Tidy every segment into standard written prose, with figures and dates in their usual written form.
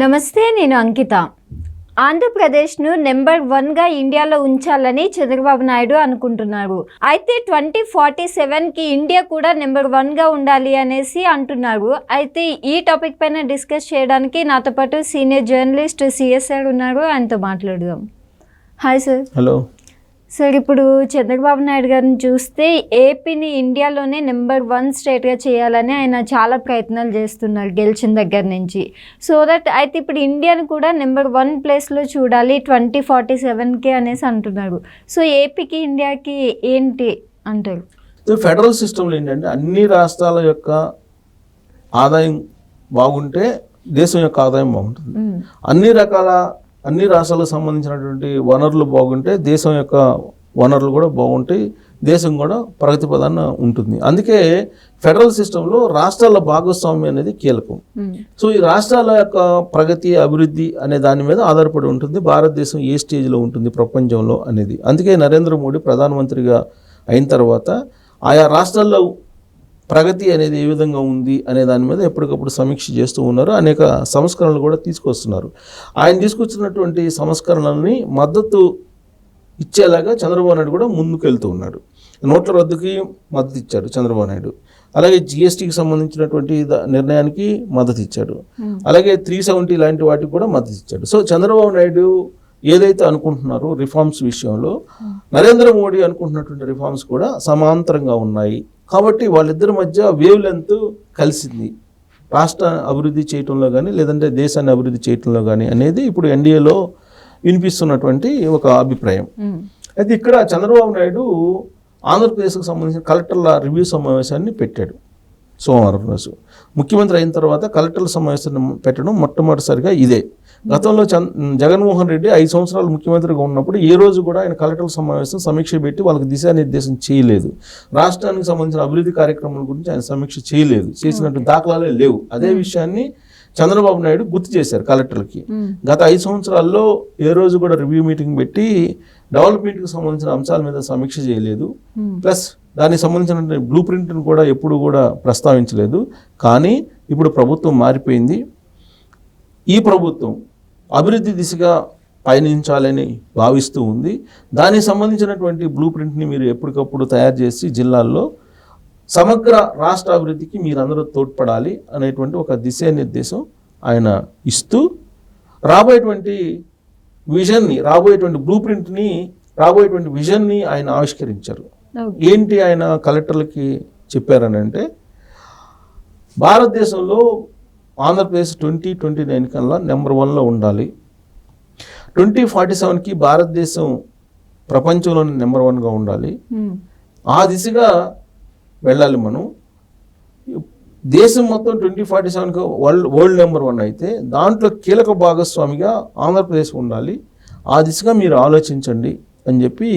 నమస్తే, నేను అంకిత. ఆంధ్రప్రదేశ్ను నెంబర్ 1గా ఇండియాలో ఉంచాలని చంద్రబాబు నాయుడు అనుకుంటున్నారు. అయితే 2047కి ఇండియా కూడా నెంబర్ 1గా ఉండాలి అనేసి అంటున్నారు. అయితే ఈ టాపిక్ పైన డిస్కస్ చేయడానికి నాతో పాటు సీనియర్ జర్నలిస్ట్ సిఎస్ఆర్ ఉన్నారు. ఆయనతో మాట్లాడదాం. Hi sir. హలో సార్, ఇప్పుడు చంద్రబాబు నాయుడు గారిని చూస్తే ఏపీని ఇండియాలోనే నెంబర్ 1 స్టేట్గా చేయాలని ఆయన చాలా ప్రయత్నాలు చేస్తున్నారు గెలిచిన దగ్గర నుంచి. సో దట్ అయితే ఇప్పుడు ఇండియాను కూడా నెంబర్ 1 ప్లేస్లో చూడాలి 2047కి అనేసి అంటున్నారు. సో ఏపీకి ఇండియాకి ఏంటి అంటారు? ఫెడరల్ సిస్టంలో ఏంటంటే అన్ని రాష్ట్రాల యొక్క ఆదాయం బాగుంటే దేశం యొక్క ఆదాయం బాగుంటుంది. అన్ని రాష్ట్రాలకు సంబంధించినటువంటి వనరులు బాగుంటే దేశం యొక్క వనరులు కూడా బాగుంటాయి, దేశం కూడా ప్రగతి ప్రధాన ఉంటుంది. అందుకే ఫెడరల్ సిస్టంలో రాష్ట్రాల భాగస్వామ్యం అనేది కీలకం. సో ఈ రాష్ట్రాల యొక్క ప్రగతి అభివృద్ధి అనే దాని మీద ఆధారపడి ఉంటుంది భారతదేశం ఏ స్టేజ్లో ఉంటుంది ప్రపంచంలో అనేది. అందుకే నరేంద్ర మోడీ ప్రధానమంత్రిగా అయిన తర్వాత ఆయా రాష్ట్రాల్లో ప్రగతి అనేది ఏ విధంగా ఉంది అనే దాని మీద ఎప్పటికప్పుడు సమీక్ష చేస్తూ ఉన్నారు. అనేక సంస్కరణలు కూడా తీసుకొస్తున్నారు. ఆయన తీసుకొచ్చినటువంటి సంస్కరణలని మద్దతు ఇచ్చేలాగా చంద్రబాబు నాయుడు కూడా ముందుకు వెళ్తూ ఉన్నాడు. నోట్ల రద్దుకి మద్దతు ఇచ్చాడు చంద్రబాబు నాయుడు. అలాగే జిఎస్టీకి సంబంధించినటువంటి నిర్ణయానికి మద్దతు ఇచ్చాడు. అలాగే 370 లాంటి వాటికి కూడా మద్దతు ఇచ్చాడు. సో చంద్రబాబు నాయుడు ఏదైతే అనుకుంటున్నారో రిఫార్మ్స్ విషయంలో నరేంద్ర మోడీ అనుకుంటున్నటువంటి రిఫార్మ్స్ కూడా సమాంతరంగా ఉన్నాయి. కాబట్టి వాళ్ళిద్దరి మధ్య వేవ్ లెంత్ కలిసింది రాష్ట్ర అభివృద్ధి చేయటంలో కానీ లేదంటే దేశాన్ని అభివృద్ధి చేయటంలో కానీ అనేది ఇప్పుడు ఎన్డీఏలో వినిపిస్తున్నటువంటి ఒక అభిప్రాయం. అయితే ఇక్కడ చంద్రబాబు నాయుడు ఆంధ్రప్రదేశ్కి సంబంధించిన కలెక్టర్ల రివ్యూ సమావేశాన్ని పెట్టాడు సోమవారం రోజు. ముఖ్యమంత్రి అయిన తర్వాత కలెక్టర్ల సమావేశాన్ని పెట్టడం మొట్టమొదటిసారిగా ఇదే. గతంలో జగన్మోహన్ రెడ్డి 5 సంవత్సరాలు ముఖ్యమంత్రిగా ఉన్నప్పుడు ఏ రోజు కూడా ఆయన కలెక్టర్ల సమావేశం సమీక్ష పెట్టి వాళ్ళకి దిశానిర్దేశం చేయలేదు. రాష్ట్రానికి సంబంధించిన అభివృద్ధి కార్యక్రమాల గురించి ఆయన సమీక్ష చేయలేదు, చేసినట్టు దాఖలాలే లేవు. అదే విషయాన్ని చంద్రబాబు నాయుడు గుర్తు చేశారు కలెక్టర్లకి. గత 5 సంవత్సరాల్లో ఏ రోజు కూడా రివ్యూ మీటింగ్ పెట్టి డెవలప్మెంట్కి సంబంధించిన అంశాల మీద సమీక్ష చేయలేదు, ప్లస్ దానికి సంబంధించిన బ్లూ ప్రింట్ను కూడా ఎప్పుడు కూడా ప్రస్తావించలేదు. కానీ ఇప్పుడు ప్రభుత్వం మారిపోయింది. ఈ ప్రభుత్వం అభివృద్ధి దిశగా పయనించాలని భావిస్తూ ఉంది. దానికి సంబంధించినటువంటి బ్లూ ప్రింట్ని మీరు ఎప్పటికప్పుడు తయారు చేసి జిల్లాల్లో సమగ్ర రాష్ట్ర అభివృద్ధికి మీరందరూ తోడ్పడాలి అనేటువంటి ఒక దిశానిర్దేశం ఆయన ఇస్తూ రాబోయేటువంటి విజన్ని, రాబోయేటువంటి బ్లూ ప్రింట్ని, రాబోయేటువంటి విజన్ని ఆయన ఆవిష్కరించారు. ఏంటి ఆయన కలెక్టర్లకి చెప్పారని అంటే, భారతదేశంలో ఆంధ్రప్రదేశ్ 2029 కల్లా నెంబర్ 1లో ఉండాలి. 2047కి భారతదేశం ప్రపంచంలోని నెంబర్ 1గా ఉండాలి. ఆ దిశగా వెళ్ళాలి మనం. దేశం మొత్తం 2047కి వరల్డ్ నెంబర్ 1 అయితే దాంట్లో కీలక భాగస్వామిగా ఆంధ్రప్రదేశ్ ఉండాలి. ఆ దిశగా మీరు ఆలోచించండి అని చెప్పి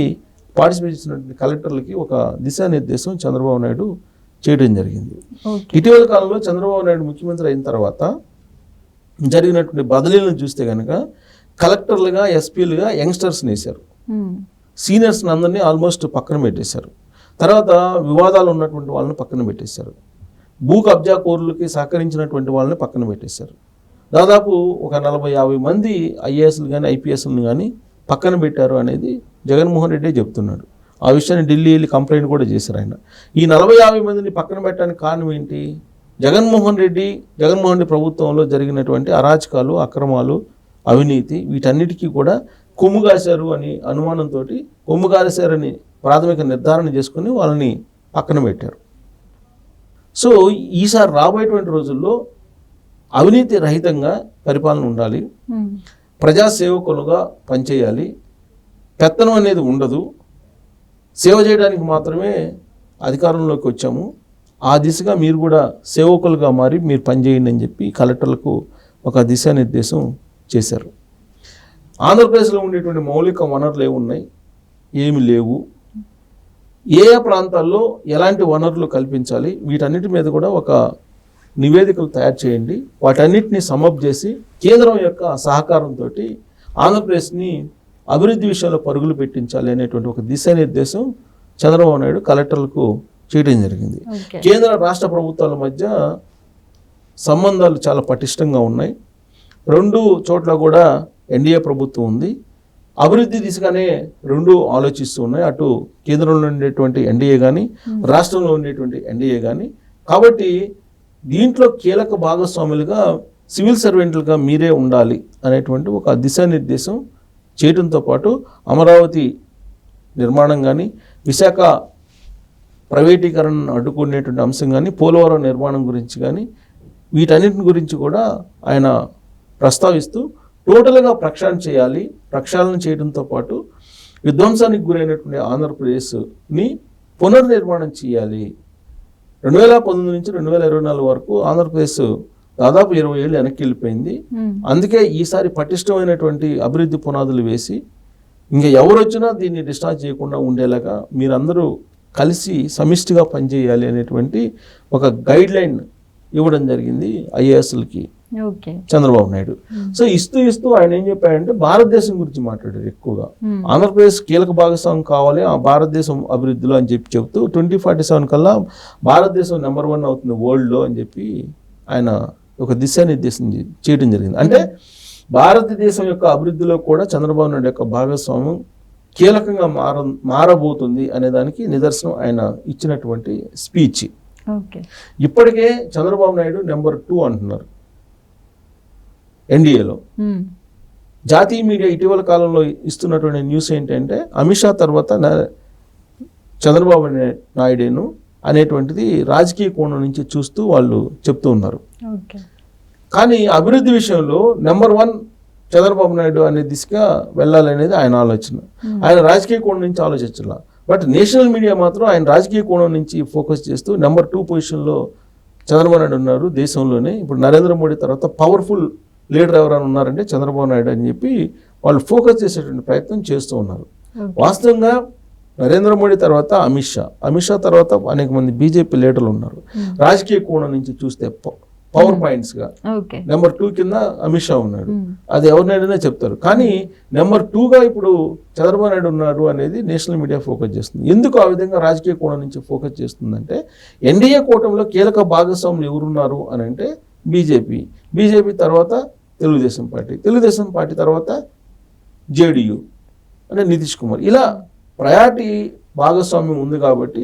పార్టిసిపేట్ చేసినటువంటి కలెక్టర్లకి ఒక దిశానిర్దేశం చంద్రబాబు నాయుడు చేయడం జరిగింది. ఇటీవల కాలంలో చంద్రబాబు నాయుడు ముఖ్యమంత్రి అయిన తర్వాత జరిగినటువంటి బదిలీలను చూస్తే కనుక కలెక్టర్లుగా, ఎస్పీలుగా యంగ్స్టర్స్ని వేశారు. సీనియర్స్ని అందరినీ ఆల్మోస్ట్ పక్కన పెట్టేశారు. తర్వాత వివాదాలు ఉన్నటువంటి వాళ్ళని పక్కన పెట్టేశారు. భూ కబ్జా కోరులకి సహకరించినటువంటి వాళ్ళని పక్కన పెట్టేశారు. దాదాపు ఒక 40-50 మంది ఐఏఎస్లు కానీ ఐపీఎస్లను కానీ పక్కన పెట్టారు అనేది జగన్మోహన్ రెడ్డి చెప్తున్నాడు. ఆ విషయాన్ని ఢిల్లీ వెళ్ళి కంప్లైంట్ కూడా చేశారు ఆయన. ఈ 40-50 మందిని పక్కన పెట్టడానికి కారణం ఏంటి? జగన్మోహన్ రెడ్డి ప్రభుత్వంలో జరిగినటువంటి అరాచకాలు, అక్రమాలు, అవినీతి, వీటన్నిటికీ కూడా కొమ్ము కాశారు అని అనుమానంతో కొమ్ము కాశారని ప్రాథమిక నిర్ధారణ చేసుకుని వాళ్ళని పక్కన పెట్టారు. సో ఈసారి రాబోయేటువంటి రోజుల్లో అవినీతి రహితంగా పరిపాలన ఉండాలి, ప్రజాసేవకులుగా పనిచేయాలి, పెత్తనం అనేది ఉండదు, సేవ చేయడానికి మాత్రమే అధికారంలోకి వచ్చాము, ఆ దిశగా మీరు కూడా సేవకులుగా మారి మీరు పనిచేయండి అని చెప్పి కలెక్టర్లకు ఒక దిశానిర్దేశం చేశారు. ఆంధ్రప్రదేశ్లో ఉండేటువంటి మౌలిక వనరులు ఏమున్నాయి, ఏమి లేవు, ఏ ప్రాంతాల్లో ఎలాంటి వనరులు కల్పించాలి, వీటన్నిటి మీద కూడా ఒక నివేదికలు తయారు చేయండి. వాటన్నిటిని సమప్ చేసి కేంద్రం యొక్క సహకారంతో ఆంధ్రప్రదేశ్ని అభివృద్ధి విషయంలో పరుగులు పెట్టించాలి అనేటువంటి ఒక దిశానిర్దేశం చంద్రబాబు నాయుడు కలెక్టర్లకు చేయడం జరిగింది. కేంద్ర రాష్ట్ర ప్రభుత్వాల మధ్య సంబంధాలు చాలా పటిష్టంగా ఉన్నాయి. రెండు చోట్ల కూడా ఎన్డీఏ ప్రభుత్వం ఉంది. అభివృద్ధి దిశగానే రెండు ఆలోచిస్తూ ఉన్నాయి, అటు కేంద్రంలో ఉండేటువంటి ఎన్డీఏ కానీ రాష్ట్రంలో ఉండేటువంటి ఎన్డీఏ కానీ. కాబట్టి దీంట్లో కీలక భాగస్వాములుగా సివిల్ సర్వెంట్లుగా మీరే ఉండాలి అనేటువంటి ఒక దిశానిర్దేశం చేయడంతో పాటు అమరావతి నిర్మాణం కానీ, విశాఖ ప్రైవేటీకరణను అడ్డుకునేటువంటి అంశం కానీ, పోలవరం నిర్మాణం గురించి కానీ, వీటన్నిటి గురించి కూడా ఆయన ప్రస్తావిస్తూ టోటల్గా ప్రక్షాళన చేయాలి. ప్రక్షాళన చేయడంతో పాటు విధ్వంసానికి గురైనటువంటి ఆంధ్రప్రదేశ్ని పునర్నిర్మాణం చేయాలి. 2019 నుంచి 2024 వరకు ఆంధ్రప్రదేశ్ దాదాపు 20 ఏళ్ళు వెనక్కి వెళ్ళిపోయింది. అందుకే ఈసారి పటిష్టమైనటువంటి అభివృద్ధి పునాదులు వేసి ఇంకా ఎవరు వచ్చినా దీన్ని డిస్టర్బ్ చేయకుండా ఉండేలాగా మీరందరూ కలిసి సమిష్టిగా పనిచేయాలి అనేటువంటి ఒక గైడ్ లైన్ ఇవ్వడం జరిగింది ఐఏఎస్లకి చంద్రబాబు నాయుడు. సో ఇస్తూ ఆయన ఏం చెప్పాడంటే భారతదేశం గురించి మాట్లాడారు ఎక్కువగా. ఆంధ్రప్రదేశ్ కీలక భాగస్వామ్యం కావాలి ఆ భారతదేశం అభివృద్ధిలో అని చెప్పి చెప్తూ 2047 కల్లా భారతదేశం నెంబర్ 1 అవుతుంది వరల్డ్లో అని చెప్పి ఆయన ఒక దిశానిర్దేశం చేయడం జరిగింది. అంటే భారతదేశం యొక్క అభివృద్ధిలో కూడా చంద్రబాబు నాయుడు యొక్క భాగస్వామ్యం కీలకంగా మారబోతుంది అనే దానికి నిదర్శనం ఆయన ఇచ్చినటువంటి స్పీచ్. ఇప్పటికే చంద్రబాబు నాయుడు నెంబర్ 2 అంటున్నారు ఎన్డీఏలో. జాతీయ మీడియా ఇటీవల కాలంలో ఇస్తున్నటువంటి న్యూస్ ఏంటంటే అమిత్ షా తర్వాత చంద్రబాబు నాయుడేను అనేటువంటిది రాజకీయ కోణం నుంచి చూస్తూ వాళ్ళు చెప్తూ ఉన్నారు. కానీ అభివృద్ధి విషయంలో నెంబర్ 1 చంద్రబాబు నాయుడు అనే దిశగా వెళ్ళాలనేది ఆయన ఆలోచన. ఆయన రాజకీయ కోణం నుంచి ఆలోచించాల. బట్ నేషనల్ మీడియా మాత్రం ఆయన రాజకీయ కోణం నుంచి ఫోకస్ చేస్తూ నెంబర్ 2 పొజిషన్లో చంద్రబాబు నాయుడు ఉన్నారు దేశంలోనే. ఇప్పుడు నరేంద్ర మోడీ తర్వాత పవర్ఫుల్ లీడర్ ఎవరైనా ఉన్నారంటే చంద్రబాబు నాయుడు అని చెప్పి వాళ్ళు ఫోకస్ చేసేటువంటి ప్రయత్నం చేస్తూ ఉన్నారు. వాస్తవంగా నరేంద్ర మోడీ తర్వాత అమిత్ షా తర్వాత అనేక మంది బీజేపీ లీడర్లు ఉన్నారు. రాజకీయ కోణం నుంచి చూస్తే పవర్ పాయింట్స్ గా నెంబర్ 2 కింద అమిత్ షా ఉన్నాడు. అది ఎవరినైనా చెప్తారు. కానీ నెంబర్ 2గా ఇప్పుడు చంద్రబాబు నాయుడు ఉన్నారు అనేది నేషనల్ మీడియా ఫోకస్ చేస్తుంది. ఎందుకు ఆ విధంగా రాజకీయ కోణం నుంచి ఫోకస్ చేస్తుందంటే ఎన్డీఏ కూటమిలో కీలక భాగస్వాములు ఎవరున్నారు అని అంటే బీజేపీ తర్వాత తెలుగుదేశం పార్టీ తర్వాత జేడీయూ అంటే నితీష్ కుమార్. ఇలా ప్రయారిటీ భాగస్వామ్యం ఉంది కాబట్టి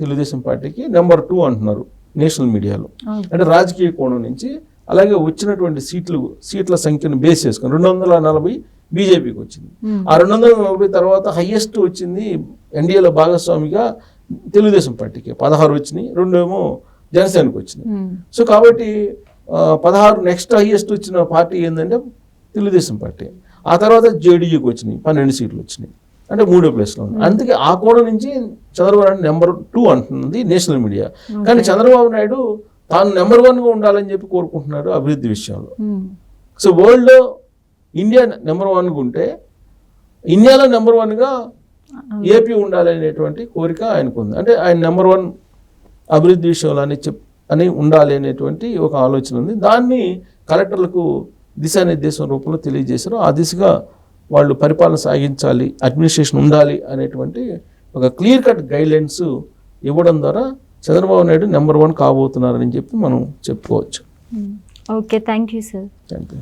తెలుగుదేశం పార్టీకి నెంబర్ 2 అంటున్నారు నేషనల్ మీడియాలో. అంటే రాజకీయ కోణం నుంచి. అలాగే వచ్చినటువంటి సీట్ల సంఖ్యను బేస్ చేసుకుని 240 బీజేపీకి వచ్చింది. ఆ 240 తర్వాత హైయెస్ట్ వచ్చింది ఎన్డీఏలో భాగస్వామిగా తెలుగుదేశం పార్టీకి 16 వచ్చినాయి, 2 ఏమో జనసేనకు వచ్చినాయి. సో కాబట్టి 16 నెక్స్ట్ హైయెస్ట్ వచ్చిన పార్టీ ఏంటంటే తెలుగుదేశం పార్టీ. ఆ తర్వాత జేడీయూకి వచ్చినాయి 12 సీట్లు వచ్చినాయి, అంటే 3వ ప్లేస్లో ఉంది. అందుకే ఆ కోణం నుంచి చంద్రబాబు నాయుడు నెంబర్ 2 అంటున్నది నేషనల్ మీడియా. కానీ చంద్రబాబు నాయుడు తాను నెంబర్ 1గా ఉండాలని చెప్పి కోరుకుంటున్నాడు అభివృద్ధి విషయంలో. సో వరల్డ్లో ఇండియా నెంబర్ 1గా ఉంటే ఇండియాలో నెంబర్ 1గా ఏపీ ఉండాలి అనేటువంటి కోరిక ఆయనకు ఉంది. అంటే ఆయన నెంబర్ 1 అభివృద్ధి విషయంలో అని ఉండాలి అనేటువంటి ఒక ఆలోచన ఉంది. దాన్ని కలెక్టర్లకు దిశానిర్దేశం రూపంలో తెలియజేశారు. ఆ దిశగా వాళ్ళు పరిపాలన సాగించాలి, అడ్మినిస్ట్రేషన్ ఉండాలి అనేటువంటి ఒక క్లియర్ కట్ గైడ్లైన్స్ ఇవ్వడం ద్వారా చంద్రబాబు నాయుడు నెంబర్ 1 కాబోతున్నారని చెప్పి మనం చెప్పుకోవచ్చు. Okay, thank you sir. Thank you.